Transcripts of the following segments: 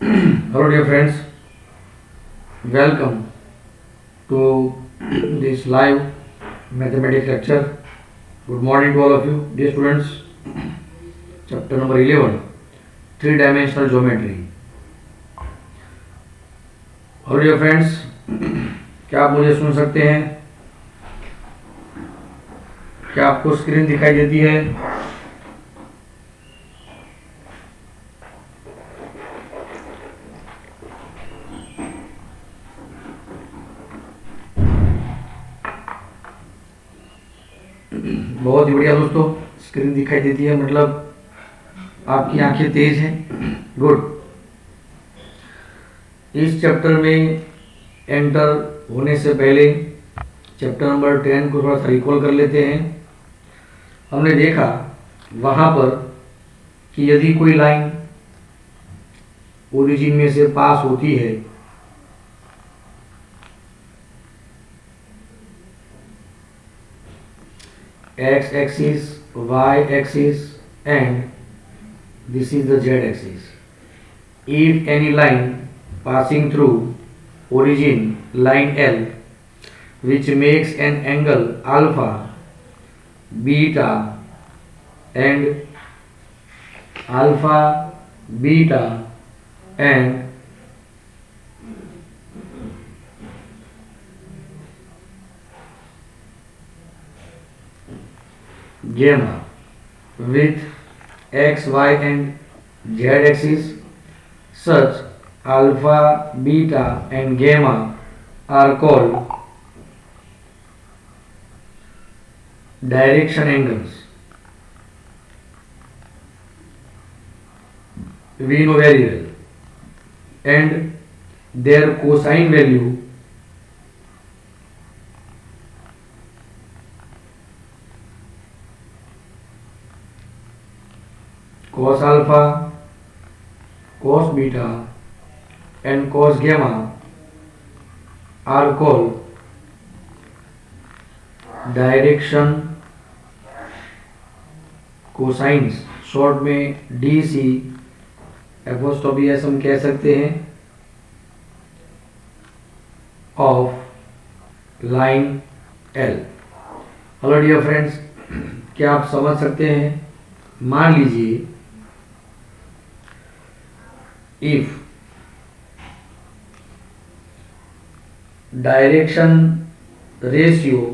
Hello, dear friends. Welcome to this live mathematics lecture. Good morning to all of you, dear students. Chapter number 11, three-dimensional geometry. Hello, dear friends. क्या आप मुझे सुन सकते हैं? क्या आपको screen दिखाई देती है? बहुत ही बढ़िया दोस्तों, स्क्रीन दिखाई देती है मतलब आपकी आंखें तेज हैं। गुड। इस चैप्टर में एंटर होने से पहले चैप्टर नंबर 10 को थोड़ा सा रिकॉल कर लेते हैं। हमने देखा वहाँ पर कि यदि कोई लाइन ओरिजिन में से पास होती है x axis, y axis and this is the z axis. If any line passing through origin line L which makes an angle alpha, beta and alpha, beta and gamma with x, y and z axis, such alpha, beta and gamma are called direction angles. We know very well, and their cosine value cos alpha, cos beta and cos gamma are called direction cosines, short में DC apostrophe s हम कह सकते हैं, of line L। Hello dear friends, क्या आप समझ सकते हैं? मान लीजिए if direction ratio,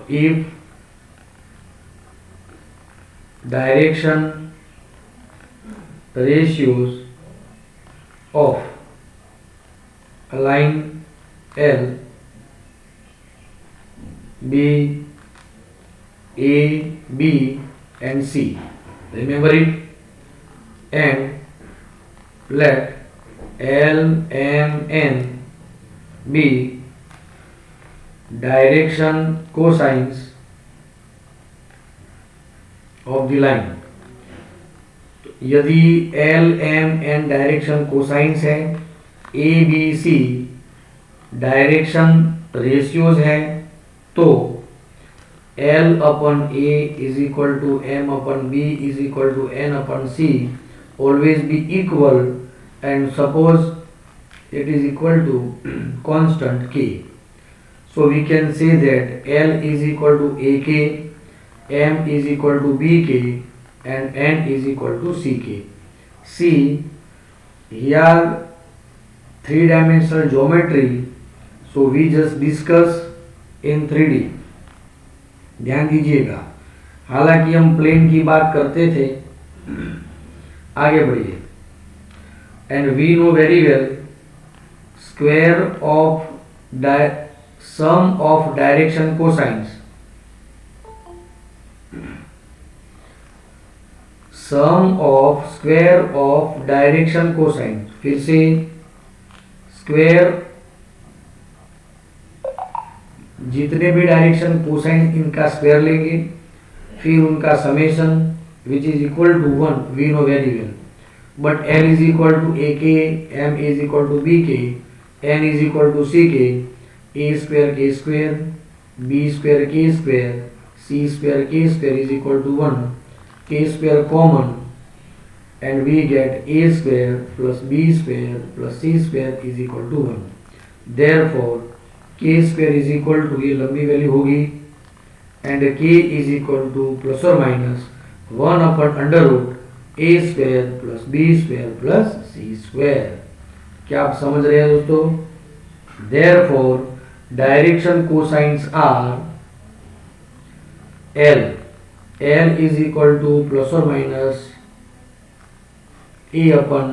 if direction ratios of a line L be A, B and C, remember it, and let L, M, N be direction cosines of the line। यदि L, M, N direction cosines है, A, B, C direction ratios है, तो L upon A is equal to M upon B is equal to N upon C always be equal, and suppose it is equal to constant K. So we can say that L is equal to AK, M is equal to BK and N is equal to CK. See, here three-dimensional geometry, so we just discuss in 3D. ध्यान दीजिएगा, हालांकि हम plane की बात करते थे। आगे बढ़िए। And we know very well square of sum of direction cosines, sum of square of direction cosines, फिर से स्क्वायर जितने भी डायरेक्शन कोसाइन इनका स्क्वायर लेंगे, फिर उनका summation which is equal to 1, we know very well, but L is equal to AK, M is equal to BK, N is equal to CK, A square K square, B square K square, C square K square is equal to 1, K square common, and we get a square plus b square plus c square is equal to 1. Therefore k square is equal to, ये लंबी value होगी, and k is equal to plus or minus 1 upon under root a square plus b square plus c square. क्या आप समझ रहे हैं दोस्तों? Therefore direction cosines are L is equal to plus or minus a upon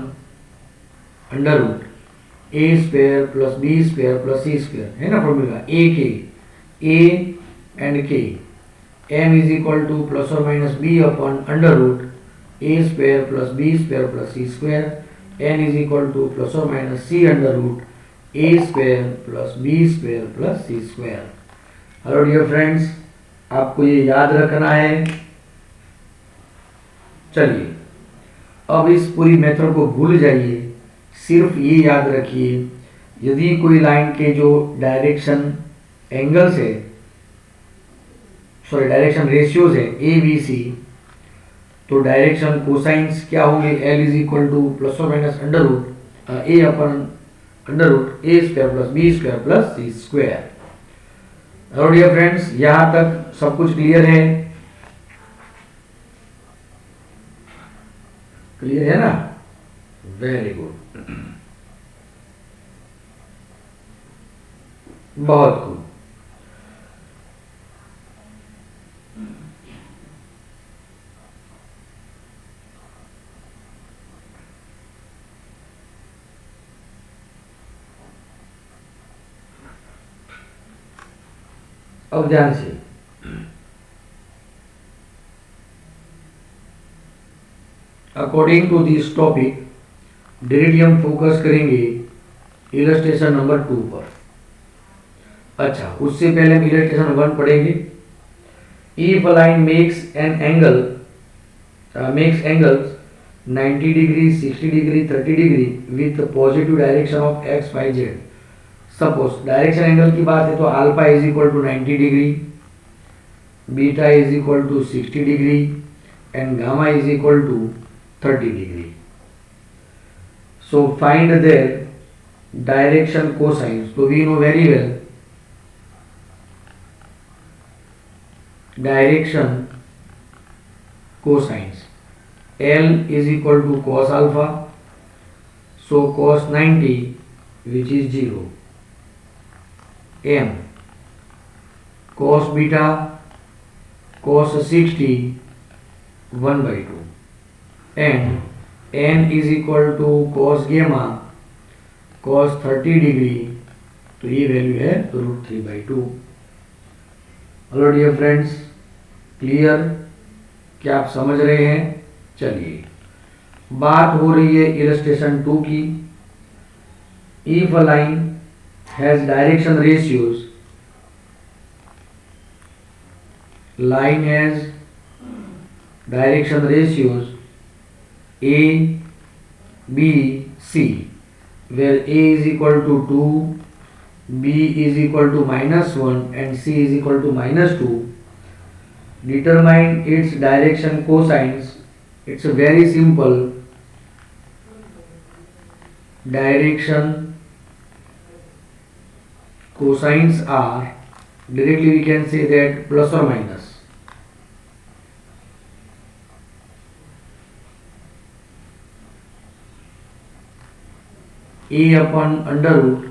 under root a square plus b square plus c square, है ना formula, a and k. M is equal to plus और minus b upon under root a square plus b square plus c square. N is equal to plus और minus c under root a square plus b square plus c square. Hello dear friends, आपको ये याद रखना है. चलिए अब इस पूरी मेथड को भूल जाइए, सिर्फ ये याद रखिए यदि कोई लाइन के जो डायरेक्शन एंगल्स है, सॉरी डायरेक्शन रेशियोज है ए बी सी, तो डायरेक्शन कोसाइंस क्या होंगे? L is equal to plus और minus under root a upon under root a square plus b square plus c square. Hello dear friends, यहां तक सब कुछ clear है? क्लियर है ना? वेरी गुड, बहुत खूब. अब ध्यान से according to this topic directly हम फोकस करेंगे इलस्ट्रेशन नंबर 2 पर. अच्छा, उससे पहले हम इलस्ट्रेशन 1 पढ़ेंगे. If a line makes angles 90 degree, 60 degree, 30 degree with positive direction of x Y z. Suppose direction angle की बात है तो alpha is equal to 90 degree, beta is equal to 60 degree and gamma is equal to 30 degree. So find their direction cosines. So we know very well direction cosines. L is equal to cos alpha. So cos 90, which is 0. M cos beta, cos 60, 1 by 2. And n is equal to cos gamma, cos 30 degree, तो ये value है √3/2. Hello dear friends, clear? क्या आप समझ रहे हैं? चलिए बात हो रही है इलस्ट्रेशन 2 की. If a line has direction ratios, line has direction ratios A, B, C, where A is equal to 2, B is equal to -1 and C is equal to -2. Determine its direction cosines. It's very simple. Direction cosines are, directly we can say that plus or minus a upon under root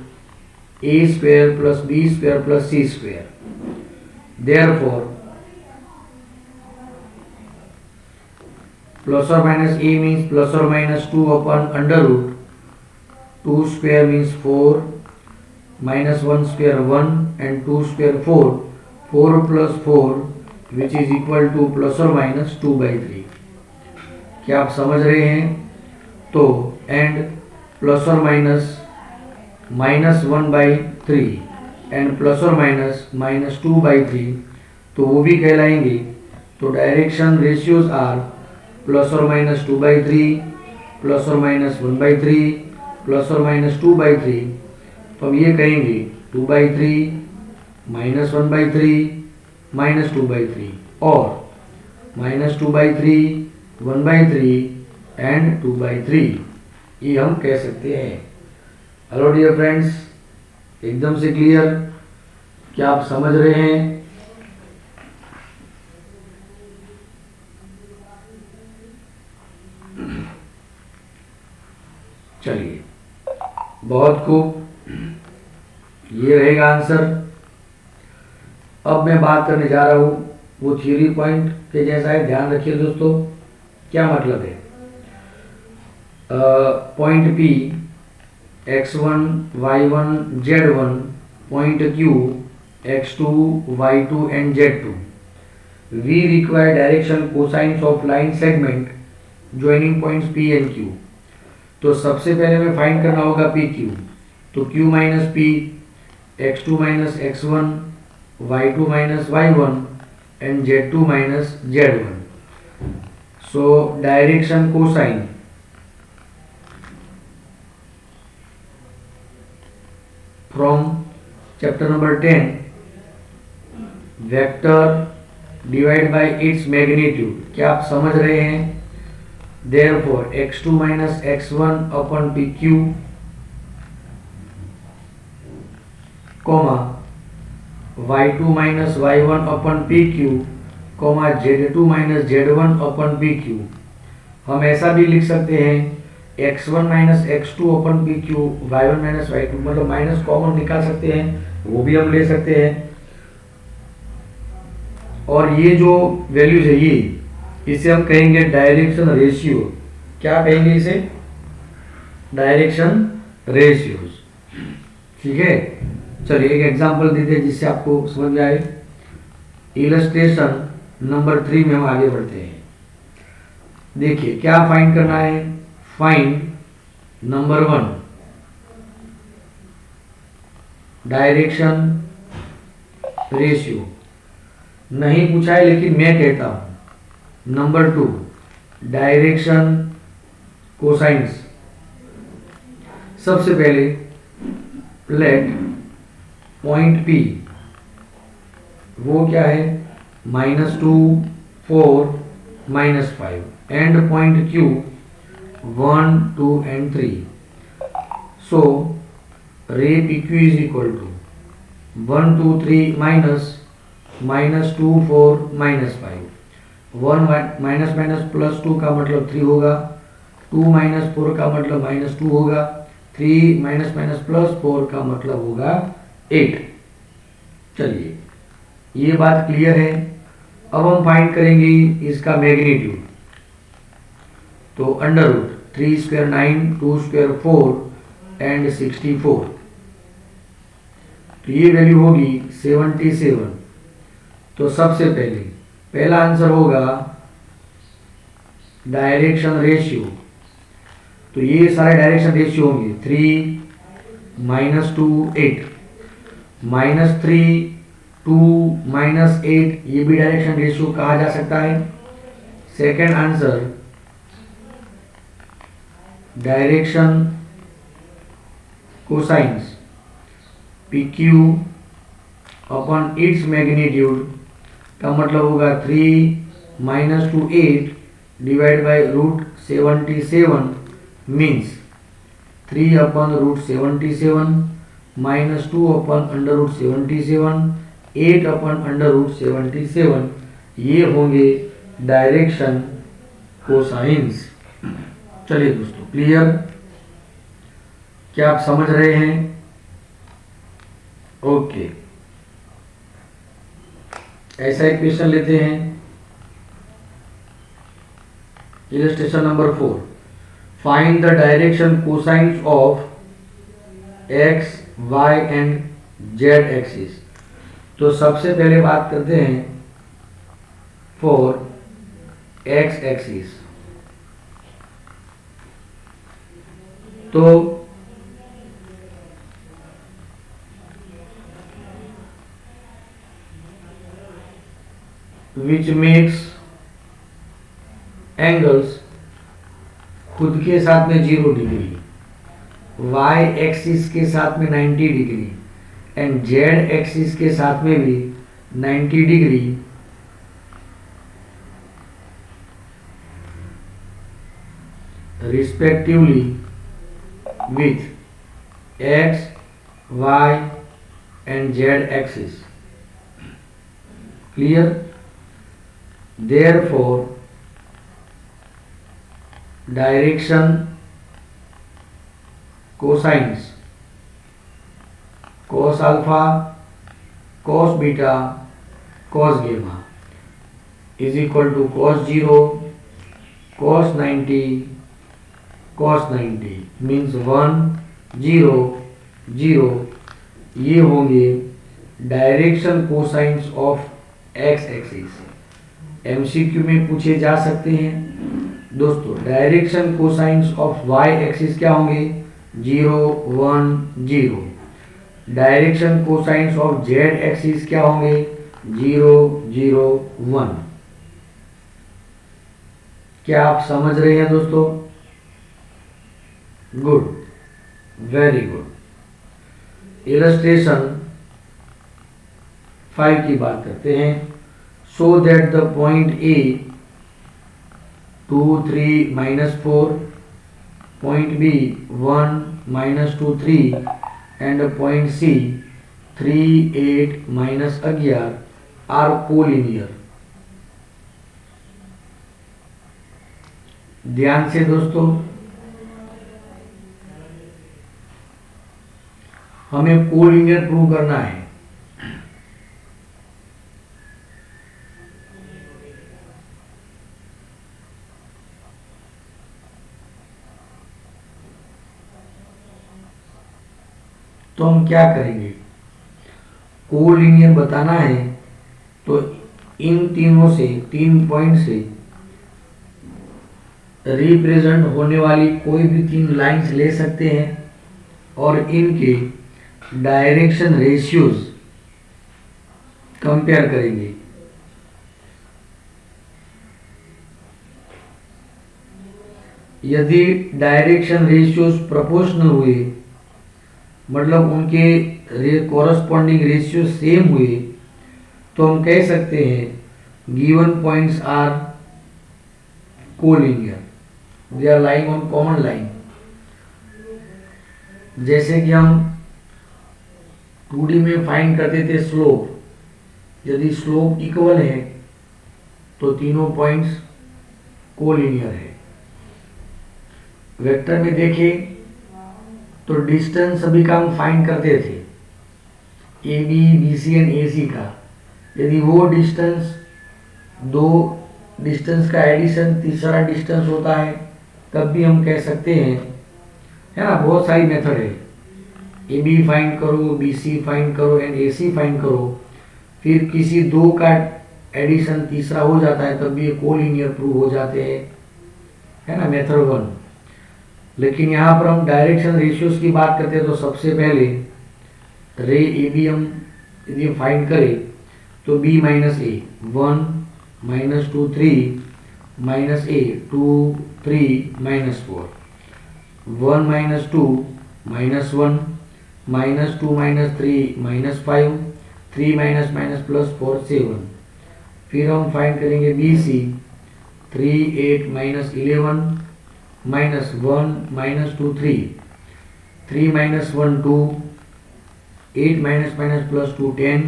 a square plus b square plus c square. Therefore plus or minus a means plus or minus 2 upon under root 2 square means 4, minus 1 square 1 and 2 square 4, 4 plus 4 which is equal to plus or minus 2/3. क्या आप समझ रहे हैं? तो and plus और minus -1/3 and plus और minus -2/3, तो वो भी कहलाएंगे. तो डायरेक्शन रेशियोज आर प्लस और माइनस 2/3, प्लस और माइनस 1/3, प्लस और माइनस 2/3. तो हम ये कहेंगे 2/3, -1/3, -2/3 और -2/3, 1/3 एंड 2/3, ये हम कह सकते हैं। हेलो डियर फ्रेंड्स, एकदम से क्लियर? क्या आप समझ रहे हैं? चलिए, बहुत खूब, ये रहेगा आंसर। अब मैं बात करने जा रहा हूं वो थ्योरी पॉइंट के जैसा है, ध्यान रखिए दोस्तों। क्या मतलब है? Point P x1 y1 z1, point Q x2 y2 and z2. We require direction cosines of line segment joining points P and Q. तो सबसे पहले हमें फाइंड करना होगा PQ। तो Q minus P, x2 minus x1, y2 minus y1 and z2 minus z1. So direction cosine from chapter number 10, vector divide by its magnitude. क्या आप समझ रहे हैं? Therefore x2 minus x1 upon pq, comma y2 minus y1 upon pq, comma z2 minus z1 upon pq. हम ऐसा भी लिख सकते हैं x1 माइनस x2 अपन pq, y1 माइनस y2, मतलब माइनस कॉमन निकाल सकते हैं, वो भी हम ले सकते हैं। और ये जो वैल्यूज है ये, इसे हम कहेंगे डायरेक्शन रेशियो। क्या कहेंगे इसे? Direction ratios. ठीक है, चलिए एक एग्जांपल देते हैं जिससे आपको समझ में आए। इलस्ट्रेशन नंबर 3 में हम आगे बढ़ते हैं। देखिए क्या फाइंड करना है? Find number 1 direction ratio. नहीं पूछा है लेकिन मैं कहता हूं। Number 2 direction cosines. सबसे पहले लेट पॉइंट P, वो क्या है? -2, 4, -5, and point Q 1, 2 and 3. So ray PQ is equal to 1, 2, 3 minus -2, 4, -5. 1 minus minus plus 2 का मतलब 3 होगा, 2 माइनस 4 का मतलब -2 होगा, 3 माइनस माइनस प्लस 4 का मतलब होगा 8। चलिए ये बात क्लियर है। अब हम फाइंड करेंगे इसका मैग्नीट्यूड। तो under root 3 square 9, 2 square 4 and 64। तो ये वैल्यू होगी 77। तो सबसे पहला आंसर होगा डायरेक्शन रेशियो। तो ये सारे डायरेक्शन रेशियो होंगे 3, -2, 8, -3, 2, -8, ये भी डायरेक्शन रेशियो कहा जा सकता है। Second answer direction cosines PQ upon its magnitude का मतलब होगा 3 -2, 8 divide by √77 means 3 upon √77 -2 upon √77 8 upon √77। ये होंगे डायरेक्शन कोसाइंस। चलिए दोस्तों, क्लियर? क्या आप समझ रहे हैं? ओके, ऐसा एक क्वेश्चन लेते हैं। Illustration number 4, find the direction cosines of x, y and z axis. तो सबसे पहले बात करते हैं फॉर x एक्सिस। तो विच मेक्स एंगल्स खुद के साथ में 0 डिग्री, y एक्सिस के साथ में 90 डिग्री एंड z एक्सिस के साथ में भी 90 degree respectively with x, y and z axis. Clear? Therefore, direction cosines cos alpha, cos beta, cos gamma is equal to cos 0, cos 90, cos 90 means 1, 0, 0. ये होंगे direction cosines of x axis. MCQ में पूछे जा सकते हैं दोस्तों। Direction cosines of y axis क्या होंगे? 0, 1, 0। Direction cosines of z axis क्या होंगे? 0, 0, 1। क्या आप समझ रहे हैं दोस्तों? Good, very good. इलस्ट्रेशन 5 की बात करते हैं। So that the point A 2, 3, -4, point B 1, -2, 3 and point C 3, 8, -11 are collinear. ध्यान से दोस्तों, हमें कोलिनियर प्रूव करना है। तो हम क्या करेंगे? कोलिनियर बताना है तो इन तीनों से, 3 पॉइंट से रिप्रेजेंट होने वाली कोई भी 3 लाइंस ले सकते हैं और इनके डायरेक्शन रेशियोज कंपेयर करेंगे। यदि डायरेक्शन रेशियोज प्रोपोर्शनल हुए, मतलब उनके कॉरस्पॉन्डिंग रेशियो सेम हुए, तो हम कह सकते हैं given points are collinear, they are lying on common line. जैसे कि हम 2D में फाइंड करते थे स्लोप, यदि स्लोप इक्वल है तो तीनों पॉइंट्स कोलिनियर है। वेक्टर में देखें तो डिस्टेंस सभी का हम फाइंड करते थे, a B, b c and a c का। यदि वो डिस्टेंस, 2 डिस्टेंस का एडिशन तीसरा डिस्टेंस होता है, तब भी हम कह सकते हैं, है ना। बहुत सारी मेथड है, ए बी फाइंड करो, बी सी फाइंड करो एंड ए सी फाइंड करो, फिर किसी 2 का एडिशन तीसरा हो जाता है, तब भी ये कोलिनियर प्रूव हो जाते हैं, है ना, मेथड 1। लेकिन यहाँ पर हम डायरेक्शन रेशियोज की बात करते हैं तो सबसे पहले रे ए बी हम यदि फाइंड करें तो b - a 1, -2, 3 -a 2, 3 -4 1 - 2 -1 -2 - 3 -5 3 +4 7। फिर हम फाइंड करेंगे बी सी 3, 8 -11 -1 -2 3 3 -1 2 8 -+2 10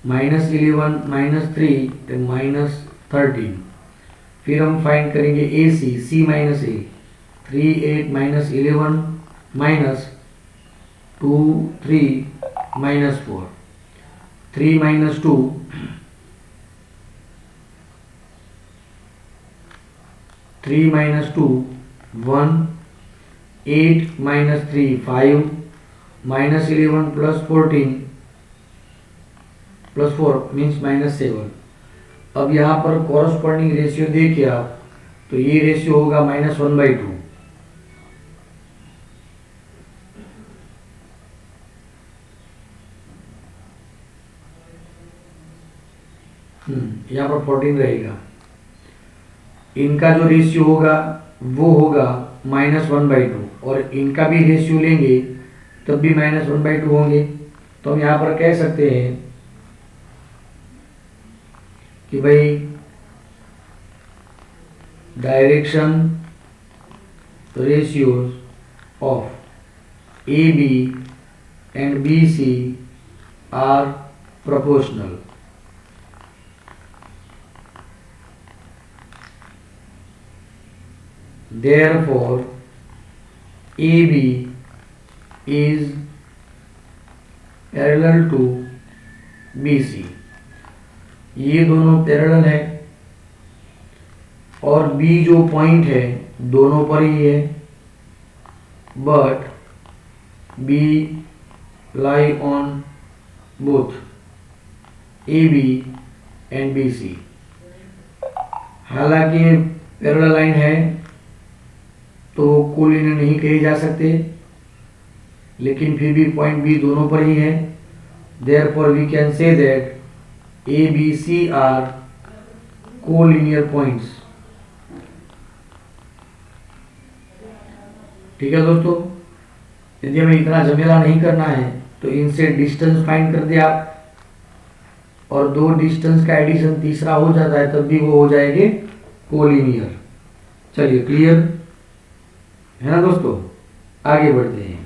-11 -3 -13। फिर हम फाइंड करेंगे ए सी C - a 3 8 -11 -2 3 -4 3 -2 3 -2 1 8 -3 5 -11 +14 +4 मीन्स -7। अब यहाँ पर कॉरस्पॉन्डिंग रेशियो देखिए आप, तो ये रेशियो होगा -1/2। यहाँ पर 14 रहेगा। इनका जो रेशियो होगा वो होगा -1/2, और इनका भी रेशियो लेंगे तब भी -1/2 होंगे। तो हम यहाँ पर कह सकते हैं कि भाई direction ratios of AB and BC are proportional. Therefore, AB is parallel to BC। ये दोनों पैरेलल है और B जो पॉइंट है दोनों पर ही है, but B lie on both AB and BC। हालांकि पैरेलल लाइन है तो कोलिनियर नहीं कही जा सकते, लेकिन फिर भी पॉइंट बी दोनों पर ही है। Therefore we can say that A B C are collinear points. ठीक है दोस्तों, यदि हमें इतना झमेला नहीं करना है तो इनसे डिस्टेंस फाइंड कर दिया आप, और दो डिस्टेंस का एडिशन तीसरा हो जाता है तब भी वो हो जाएंगे कोलिनियर। चलिए, क्लियर है ना दोस्तों, आगे बढ़ते हैं।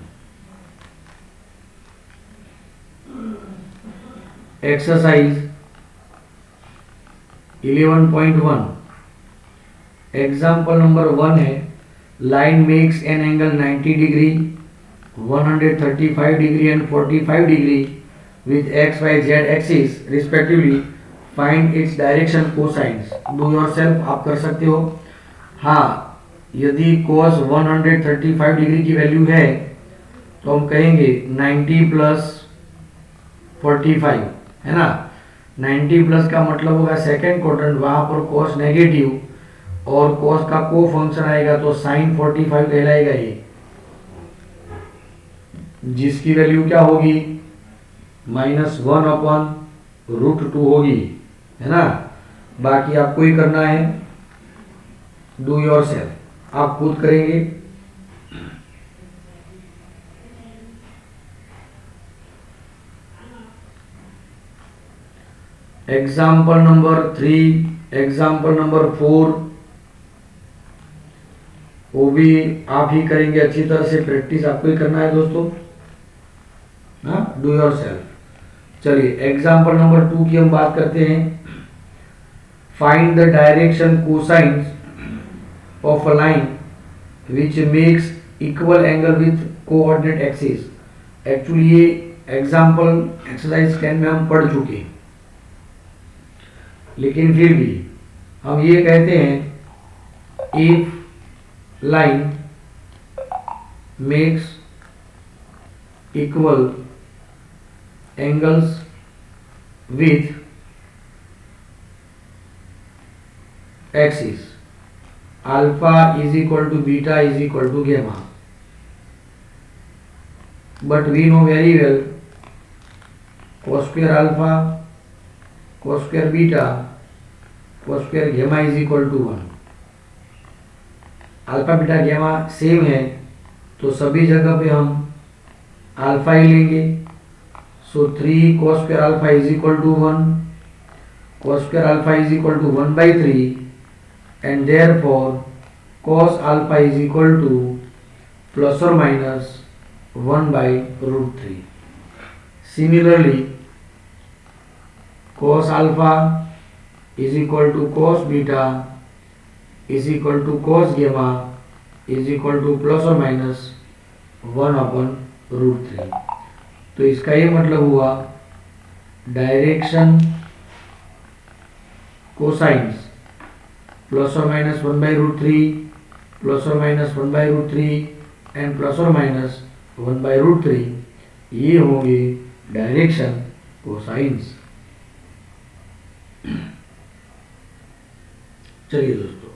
एक्सरसाइज 11.1 एग्जाम्पल नंबर 1 है, line makes an angle 90 degree 135 degree and 45 degree with x y z axis respectively, find its direction cosines। do yourself आप कर सकते हो। हाँ, यदि cos 135 डिग्री की वैल्यू है तो हम कहेंगे 90 प्लस 45, है ना। 90 प्लस का मतलब होगा सेकेंड क्वाड्रेंट, वहां पर cos नेगेटिव और cos का को फंक्शन आएगा तो sin 45 कहलाएगा ये, जिसकी वैल्यू क्या होगी -1/√2 होगी, है ना। बाकी आपको ही करना है, डू योर सेल्फ, आप खुद करेंगे। एग्जाम्पल नंबर 3, एग्जाम्पल नंबर 4 वो भी आप ही करेंगे, अच्छी तरह से प्रैक्टिस आपको ही करना है दोस्तों, हाँ, डू योर सेल्फ। चलिए, एग्जाम्पल नंबर 2 की हम बात करते हैं। Find the direction cosines of a line which makes equal angle with coordinate axis. Actually ये एग्जाम्पल एक्सरसाइज 10 में हम पढ़ चुके हैं, लेकिन फिर भी हम ये कहते हैं, if line makes equal angles with axis alpha is equal to beta is equal to gamma, but we know very well cos square alpha cos square beta cos square gamma is equal to 1। Alpha beta gamma same है तो सभी जगह पे हम alpha ही लेंगे। So 3 cos square alpha is equal to 1, cos square alpha is equal to 1/3, and therefore cos alpha is equal to plus or minus 1/√3। Similarly, cos alpha is equal to cos beta is equal to cos gamma is equal to plus or minus 1/√3। तो इसका ये मतलब हुआ direction cosines plus और minus 1/√3 plus और minus 1/√3 and plus और minus 1/√3, ये होंगे डायरेक्शन कोसाइंस। चलिए दोस्तों,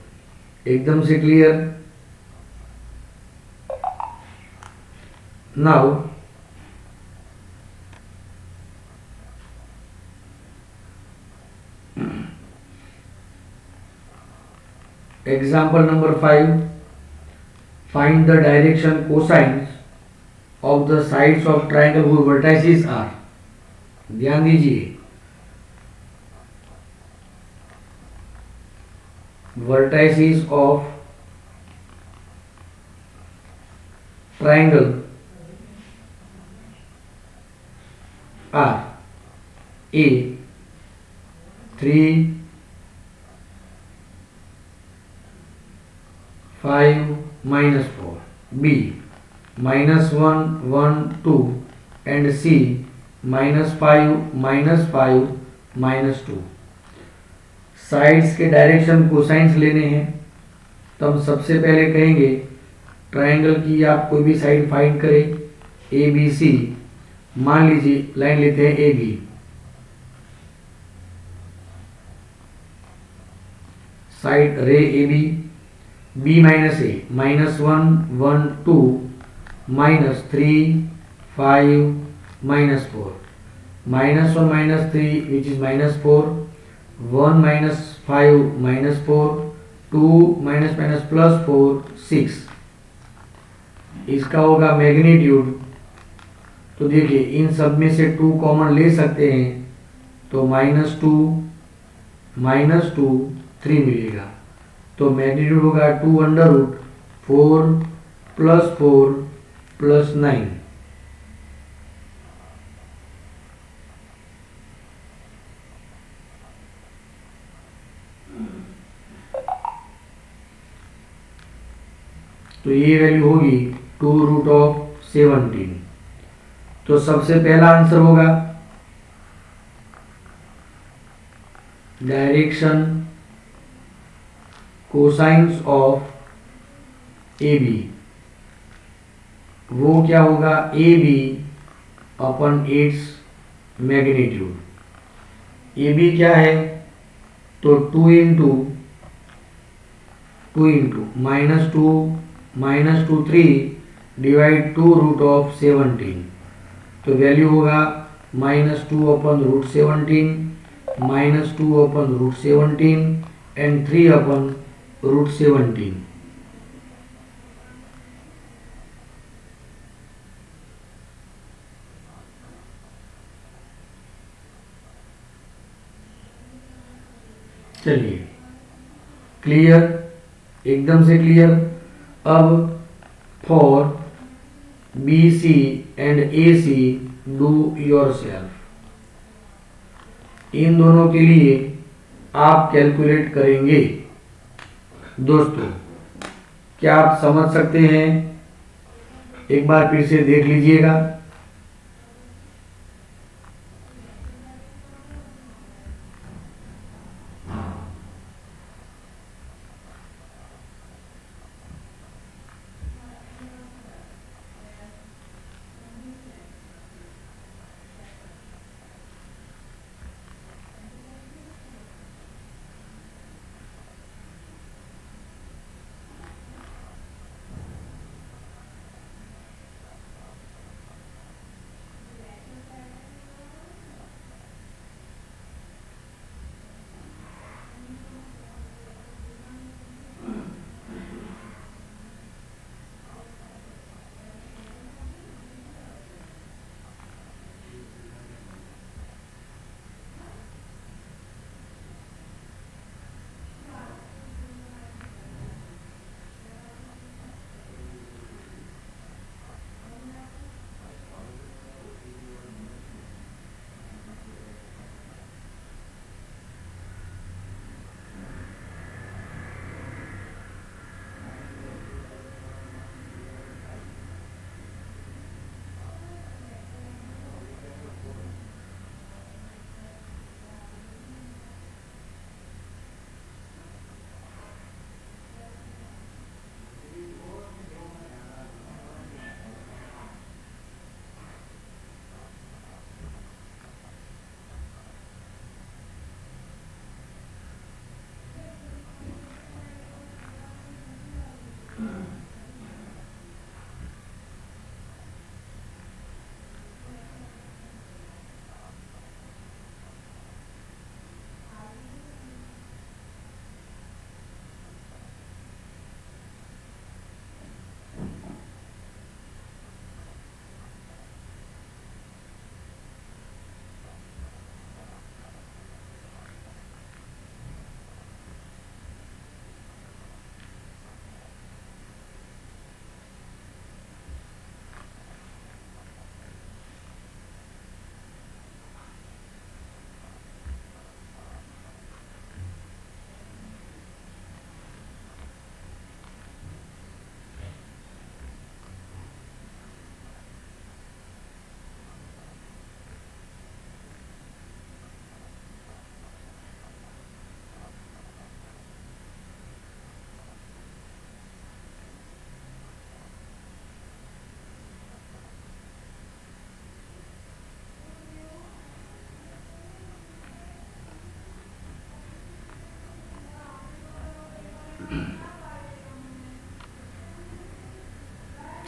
एकदम से clear. Now example number 5, find the direction cosines of the sides of triangle whose vertices are। ध्यान दीजिए, vertices of triangle are A 3 5 -4, B -1 1 2 and C -5 -2। Sides के डायरेक्शन कोसाइंस लेने हैं, तो हम सबसे पहले कहेंगे ट्राइंगल की आप कोई भी साइड फाइंड करें, ए बी सी। मान लीजिए लाइन लेते हैं ए B, side ray A B, B minus A -1 1 2 -3 5 -4, -1 -3 which is -4, 1 -5 -4, 2 +4 6। इसका होगा मैग्नीट्यूड। तो देखिए इन सब में से 2 कॉमन ले सकते हैं, तो -2 3 मिलेगा। तो मैग्नीट्यूड होगा 2√4 + 4 + 9। तो ये वैल्यू होगी 2√17। तो सबसे पहला आंसर होगा direction cosines of A B, वो क्या होगा A B upon its magnitude. A B क्या है, तो 2 इंटू -2 3 डिवाइड 2√17। तो वैल्यू होगा -2/√17 -2/√17 एंड 3/√17। चलिए क्लियर, एकदम से क्लियर। अब for b c and a c do yourself. इन दोनों के लिए आप कैलकुलेट करेंगे। दोस्तों क्या आप समझ सकते हैं? एक बार फिर से देख लीजिएगा।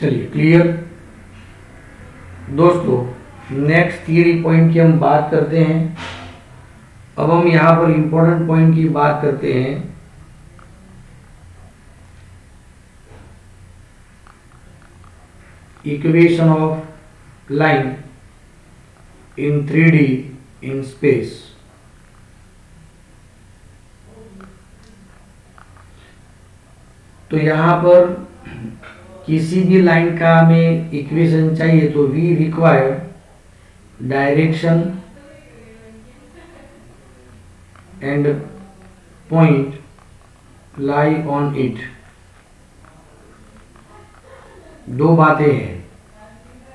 चलिए क्लियर दोस्तों, नेक्स्ट थियरी पॉइंट की हम बात करते हैं। अब हम यहाँ पर इंपॉर्टेंट पॉइंट की बात करते हैं। Equation of line in 3D in space. तो यहाँ पर किसी भी लाइन का हमें इक्वेशन चाहिए तो we require direction and point lie on it. दो बातें हैं,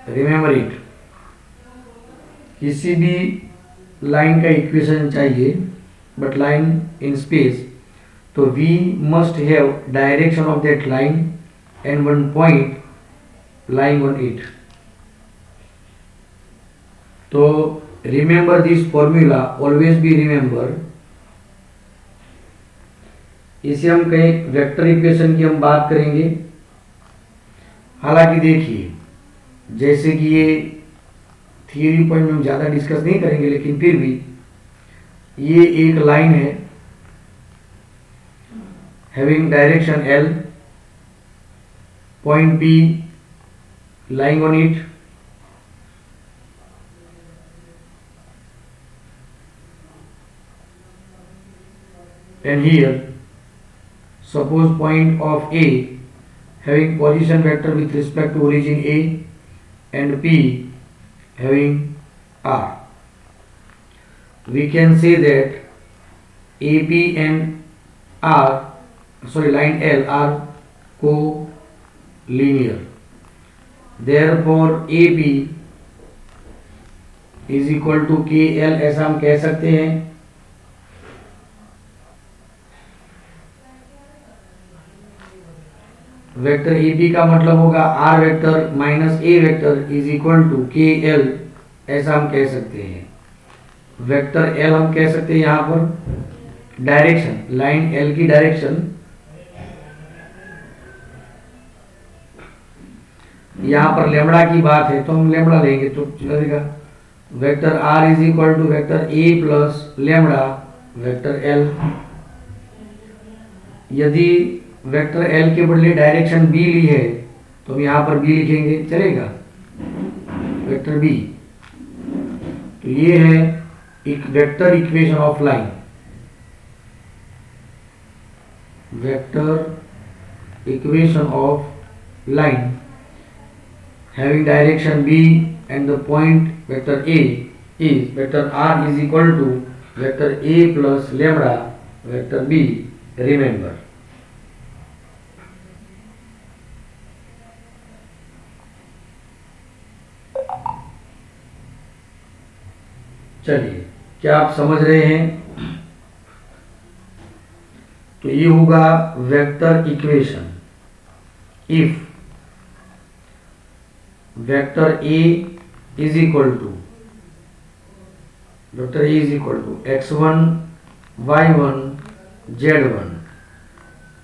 रिमेंबर इट। किसी भी लाइन का इक्वेशन चाहिए बट लाइन इन स्पेस, तो we must have direction of that line and one point lying on it. तो remember this formula, always be remember. इसे हम कहीं वेक्टर इक्वेशन की हम बात करेंगे। हालांकि देखिए, जैसे कि ये थियरी पॉइंट में हम ज़्यादा डिस्कस नहीं करेंगे, लेकिन फिर भी ये एक लाइन है having direction L, point P lying on it, and here suppose point of A having position vector with respect to origin A and P having R. We can say that AP and line L are co-linear. Therefore AP is equal to KL, ऐसा हम कह सकते हैं। Vector AP का मतलब होगा R vector minus A vector is equal to KL, ऐसा हम कह सकते हैं। वेक्टर L हम कह सकते हैं यहाँ पर डायरेक्शन, लाइन L की डायरेक्शन, यहाँ पर लेमड़ा की बात है तो हम लेमड़ा लेंगे तो चलेगा। Vector R is equal to vector A plus lambda vector L। यदि वेक्टर L के बदले डायरेक्शन B ली है तो हम यहाँ पर B लिखेंगे, चलेगा, वेक्टर B। तो ये है एक vector equation of line. Vector equation of line having direction B and the point vector A is vector R is equal to vector A plus lambda vector B, remember। चलिए, क्या आप समझ रहे हैं? तो ये होगा vector equation. If vector A is equal to x1 y1 z1,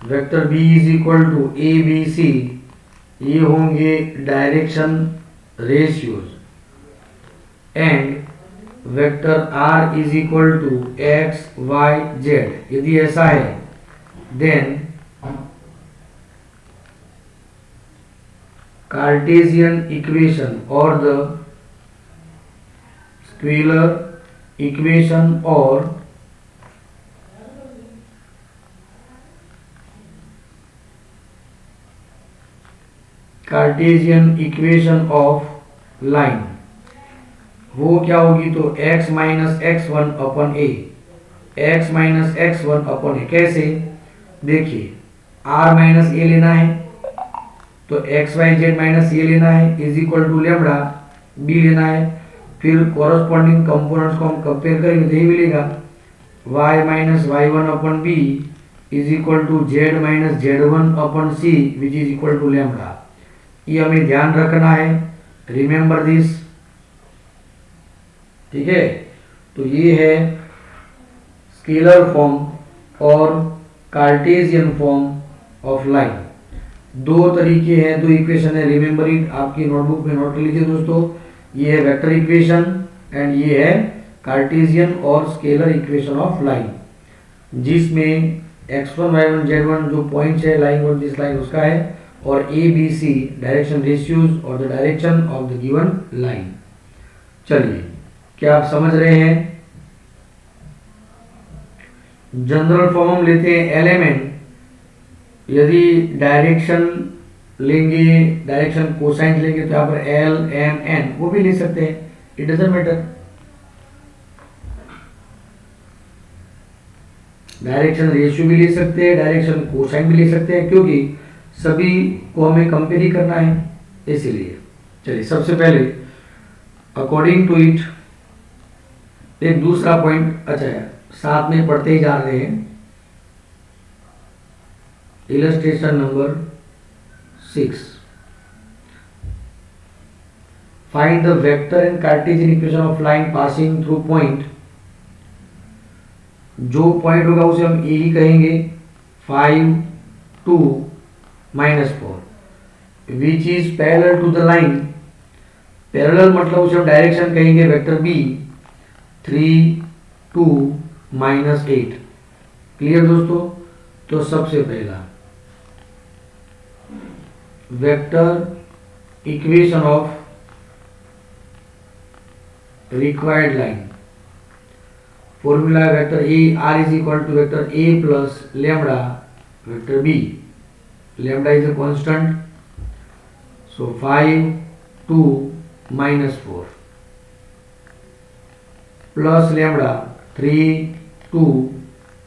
vector B is equal to a b c, ये होंगे direction ratios, and vector R is equal to x y z। यदि ऐसा है then Cartesian equation or the scalar equation or Cartesian equation of line वो क्या होगी? तो x minus x1 upon a, x minus x1 upon a। कैसे? देखिए, r minus a लेना है तो एक्स वाई जेड माइनस ये लेना है is equal to lambda B लेना है। फिर कॉरस्पॉन्डिंग कंपोनेंट्स को हम कंपेयर करेंगे तो ये मिलेगा y minus y one upon B is equal to Z minus z one upon C which is equal to lambda. ये हमें ध्यान रखना है, रिमेंबर दिस, ठीक है। तो ये है स्केलर फॉर्म और कार्टेशियन फॉर्म ऑफ लाइन। दो तरीके हैं, दो इक्वेशन है, रिमेंबर इट, आपकी नोटबुक में नोट कर लीजिए दोस्तों। ये है वेक्टर इक्वेशन एंड ये है कार्टेशियन और स्केलर इक्वेशन ऑफ लाइन, जिसमें x1 y1 z1 जो पॉइंट्स है लाइन और दिस लाइन उसका है, और a b c direction ratios और the direction of the given line. चलिए, क्या आप समझ रहे हैं? जनरल फॉर्म हम लेते हैं एलिमेंट, यदि डायरेक्शन लेंगे, डायरेक्शन कोसाइन लेंगे तो यहाँ पर एल एम एन वो भी ले सकते हैं, it doesn't matter. Direction ratio भी ले सकते हैं, डायरेक्शन कोसाइन भी ले सकते हैं, क्योंकि सभी को हमें कंपेयर ही करना है इसीलिए। चलिए, सबसे पहले अकॉर्डिंग टू इट एक दूसरा पॉइंट, अच्छा है साथ में पढ़ते ही जा रहे हैं। Illustration number 6, find the vector and Cartesian equation of line passing through point. जो पॉइंट होगा उसे हम ए ही कहेंगे, 5 2 -4 which is parallel to the line. Parallel मतलब उसे हम डायरेक्शन कहेंगे वेक्टर बी, 3 2 -8। क्लियर दोस्तों? तो सबसे पहला vector equation of required line, formula vector A R is equal to vector A plus lambda vector B. Lambda is a constant, so 5 2 -4 plus lambda 3 2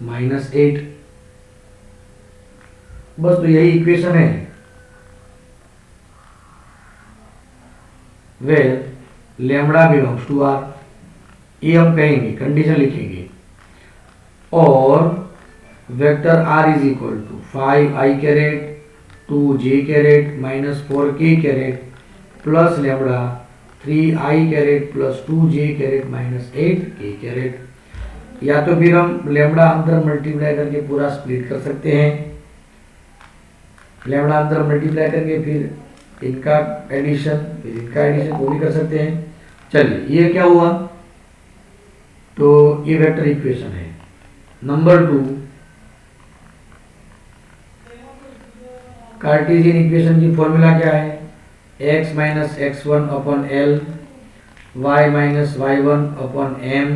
-8। बस तो यही इक्वेशन है, where lambda belongs to are. ये हम कहेंगे, कंडीशन लिखेंगे, और vector are is equal to 5i caret 2j caret -4k caret plus lambda 3i caret plus 2j caret -8k carat. या तो फिर हम लैम्बडा अंदर मल्टीप्लाई करके पूरा स्प्लिट कर सकते हैं, लैम्बडा अंदर मल्टीप्लाई करके फिर इनका एडिशन फिर इनका एडिशन वो भी कर सकते हैं। चलिए, ये क्या हुआ? तो ये वेक्टर इक्वेशन है। नंबर 2, कार्टेशियन इक्वेशन की फॉर्मूला क्या है? x minus x1 upon l, y minus y1 upon m,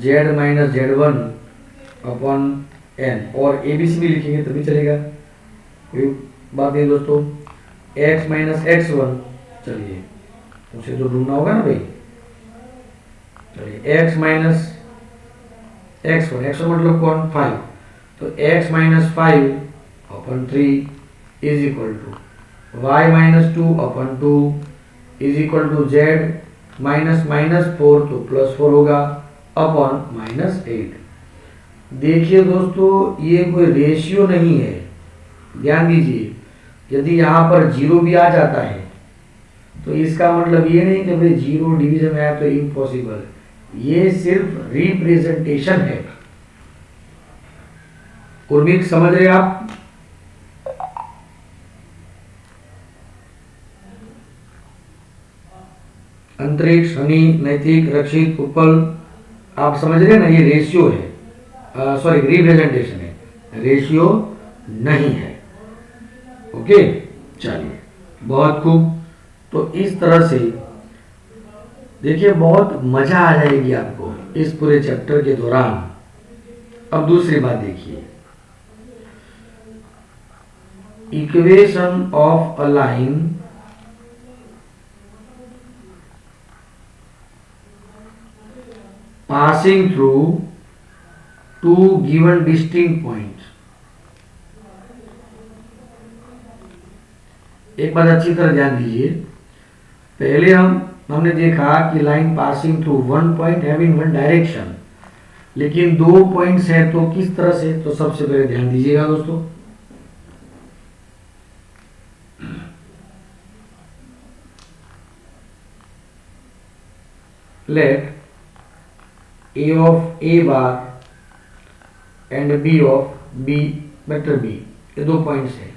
z minus z1 upon n, और abc भी लिखेंगे तभी चलेगा, कोई बात नहीं दोस्तों। x माइनस x1, चलिए उसे तो ढूंढना होगा ना भाई। चलिए, x माइनस x1, x1 मतलब कौन? 5, तो x minus 5 upon 3 is equal to y minus 2 upon 2 is equal to z minus -4 तो +4 होगा अपॉन -8। देखिए दोस्तों, ये कोई रेशियो नहीं है, ध्यान दीजिए। यदि यहाँ पर 0 भी आ जाता है तो इसका मतलब ये नहीं कि भाई 0 डिवीजन में आया तो इम्पॉसिबल, ये सिर्फ रिप्रेजेंटेशन है। उर्मिक समझ रहे आप? अंतरिक्ष, शनि, नैतिक, रक्षित, उपल, आप समझ रहे हैं ना? ये रेशियो है, सॉरी रिप्रेजेंटेशन है, रेशियो नहीं है। ओके, चलिए, बहुत खूब। तो इस तरह से देखिए, बहुत मजा आ जाएगी आपको इस पूरे चैप्टर के दौरान। अब दूसरी बात देखिए, equation of a line passing through two given distinct points। एक बात अच्छी तरह ध्यान दीजिए, पहले हमने देखा कि line passing through one point having one direction, लेकिन दो पॉइंट्स हैं तो किस तरह से? तो सबसे पहले ध्यान दीजिएगा दोस्तों, let A of A bar and B of B vector B, ये दो पॉइंट्स हैं।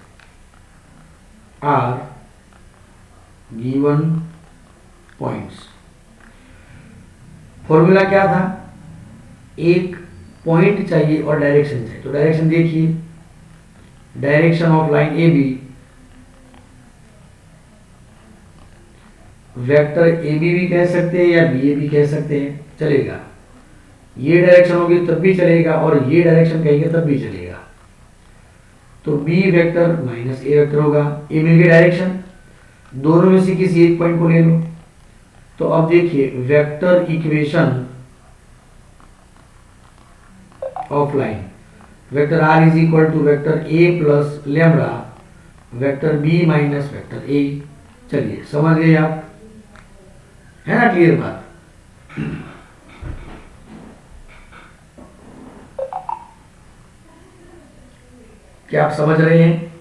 Are given points. फॉर्मूला क्या था, एक पॉइंट चाहिए और डायरेक्शन चाहिए। तो डायरेक्शन देखिए, direction of line A B, vector A B भी कह सकते हैं या बी ए भी कह सकते हैं, चलेगा। ये डायरेक्शन होगी तब भी चलेगा और ये डायरेक्शन कहेंगे तब भी चलेगा। तो बी वेक्टर माइनस ए वेक्टर होगा। ए मिल गई डायरेक्शन, दोनों में से किसी एक पॉइंट को ले लो। तो अब देखिए vector equation of line, vector are is equal to vector A plus lambda vector B minus vector A. चलिए समझ गए आप, है ना क्लियर बात। क्या आप समझ रहे हैं?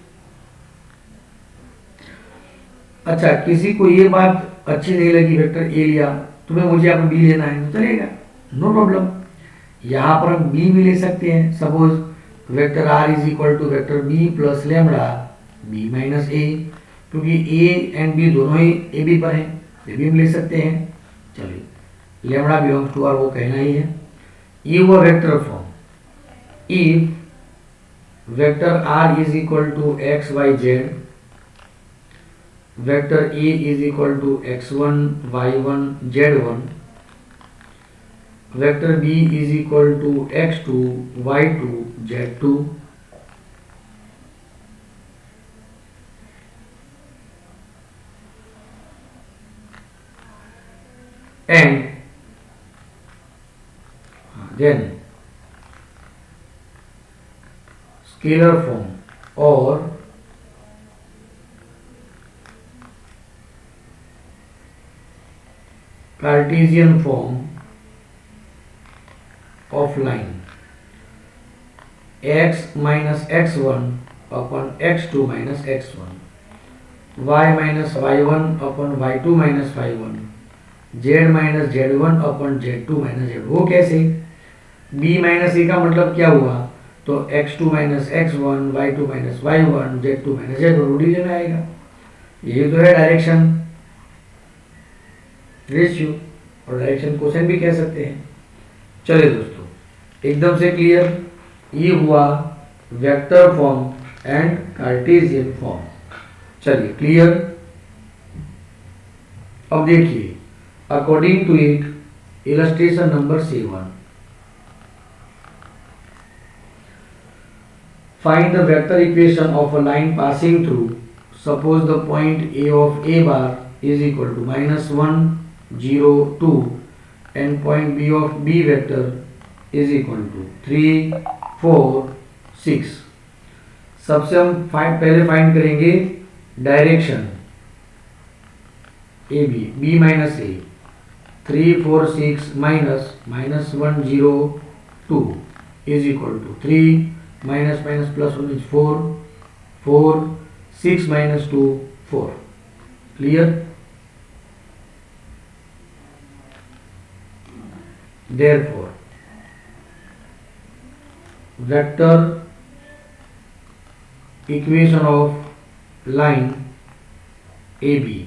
अच्छा, किसी को ये बात अच्छी नहीं लगी, वेक्टर ए लिया, तुम्हें मुझे यहाँ पर बी लेना है, तो चलेगा, नो प्रॉब्लम। यहाँ पर हम बी भी ले सकते हैं। Suppose vector are is equal to vector b plus lambda b minus a, क्योंकि ए एंड बी दोनों ही ए बी पर हैं, ये भी हम ले सकते हैं। चलिए, लेमड़ा बिलोंग्स टू आर वो कहना ही है। ये हुआ vector form. If vector are is equal to X Y Z, vector A is equal to x1 y1 z1, vector B is equal to x2 y2 z2, and then scalar form or Cartesian form of line x minus x1 upon x2 minus x1, y minus y1 upon y2 minus y1, z minus z1 upon z2 minus z। वो कैसे? b minus ए का मतलब क्या हुआ, तो x2 minus x1, y2 minus y1, z2 minus z1 division आएगा। ये तो है डायरेक्शन रेशियो, और डायरेक्शन कोसेंट भी कह सकते हैं। चलिए दोस्तों, एकदम से क्लियर। ये हुआ vector form and cartesian form. चलिए क्लियर। अब देखिए, according to it illustration number 7, find the vector equation of a line passing through, suppose the point A of A bar is equal to -1 0 2 and point B of B vector is equal to 3 4 6। सबसे हम पहले find करेंगे direction A B, B minus A, 3 4 6 minus -1 0 2 is equal to 3 minus minus plus 1 is 4 4 6 minus 2 4। Clear? Therefore, vector equation of line AB,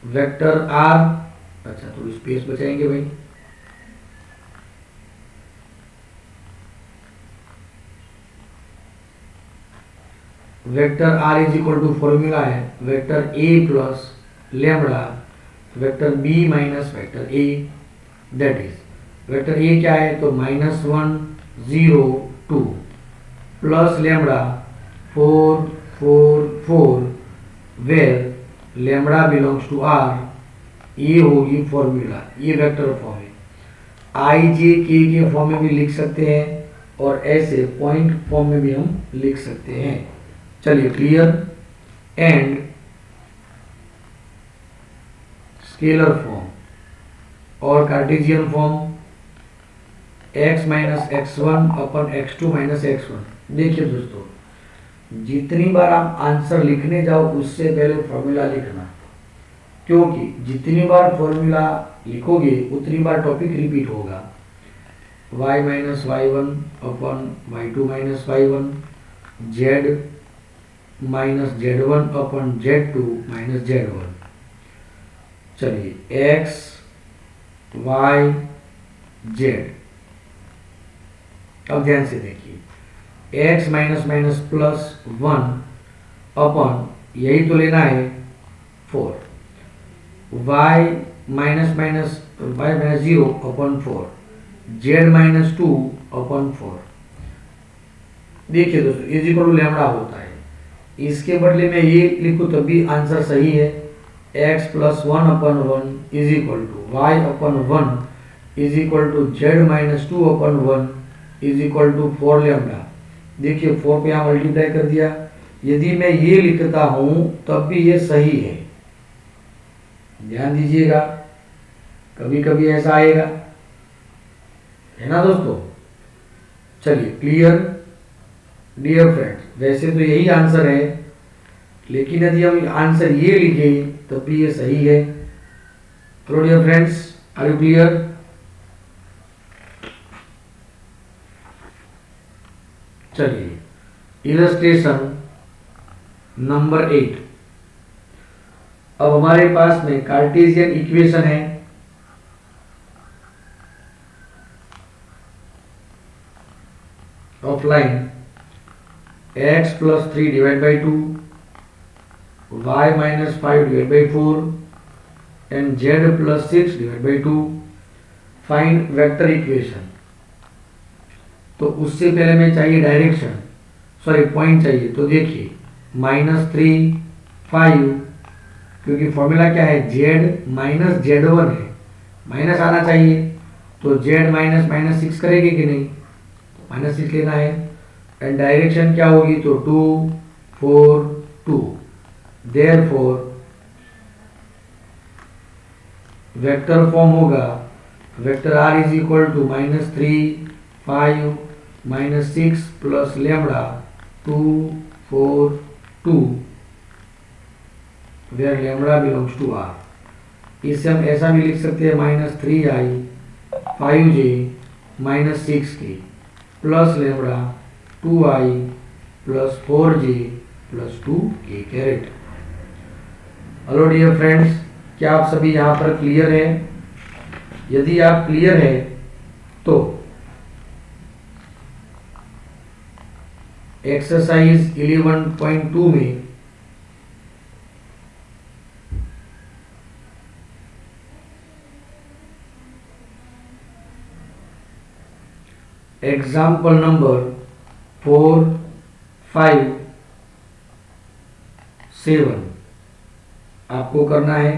vector R, अच्छा तो space बचाएंगे भाई, vector R is equal to formula है vector A plus lambda vector B minus vector a, that is vector a क्या है, तो -1 0 2 plus lambda 4 4 4 where lambda belongs to are. ये होगी फॉर्मूला, ये वेक्टर फॉर्म है। आई जे के फॉर्म में भी लिख सकते हैं और ऐसे पॉइंट फॉर्म में भी हम लिख सकते हैं। चलिए क्लियर। एंड स्केलर फॉर्म और Cartesian form x minus x1 अपन x2 माइनस x1। देखिए दोस्तों, जितनी बार आप आंसर लिखने जाओ उससे पहले फॉर्मूला लिखना, क्योंकि जितनी बार फॉर्मूला लिखोगे उतनी बार टॉपिक रिपीट होगा। y माइनस y1 अपन y2 minus y1, z minus Z1 अपन Z2 माइनस Z1। चलिए x y z। अब ध्यान से देखिए, x माइनस माइनस प्लस 1 अपन यही तो लेना है 4, y minus minus y minus 0 अपन 4, z माइनस 2 अपन 4। देखिए दोस्तों, इज इक्वल टू लैम्बडा होता है, इसके बदले में ये लिखूँ तब भी आंसर सही है। x plus 1 upon 1 is equal to Y upon 1 is equal to Z minus 2 upon 1 is equal to 4 lambda. देखिए 4 पे यहाँ मल्टीप्लाई कर दिया, यदि मैं ये लिखता हूँ तब भी ये सही है। ध्यान दीजिएगा, कभी कभी ऐसा आएगा, है ना दोस्तों। चलिए क्लियर डियर फ्रेंड्स, वैसे तो यही आंसर है, लेकिन यदि हम आंसर ये लिखें तब भी ये सही है। तो dear friends, are you clear? चलिए इलस्ट्रेशन नंबर 8। अब हमारे पास में कार्टेशियन इक्वेशन है। Of line x plus 3 divide by 2, y minus 5 divide by 4 and z plus 6 divide by 2। Find vector equation. तो उससे पहले में चाहिए डायरेक्शन, सॉरी पॉइंट चाहिए। तो देखिए -3 5, क्योंकि फॉर्मूला क्या है, z माइनस Z1 है, माइनस आना चाहिए। तो z माइनस माइनस 6 करेगी कि नहीं, माइनस 6 लेना है। एंड डायरेक्शन क्या होगी, तो 2 4 2। देयरफॉर वेक्टर फॉर्म होगा, vector r is equal to -3 5 -6 plus lambda 2 4 2, where lambda belongs to r। इसे हम ऐसा भी लिख सकते हैं -3i 5j -6k plus lambda 2i plus 4j plus 2k caret. Hello dear friends, क्या आप सभी यहाँ पर क्लियर है? यदि आप क्लियर है तो एक्सरसाइज 11.2 में एग्जाम्पल नंबर 4 5 7 आपको करना है।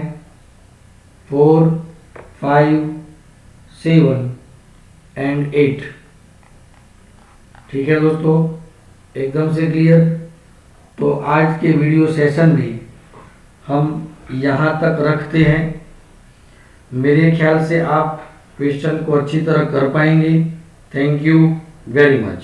4 5 7 एंड 8। ठीक है दोस्तों, एकदम से क्लियर। तो आज के वीडियो सेशन में हम यहाँ तक रखते हैं। मेरे ख्याल से आप क्वेश्चन को अच्छी तरह कर पाएंगे। Thank you very much.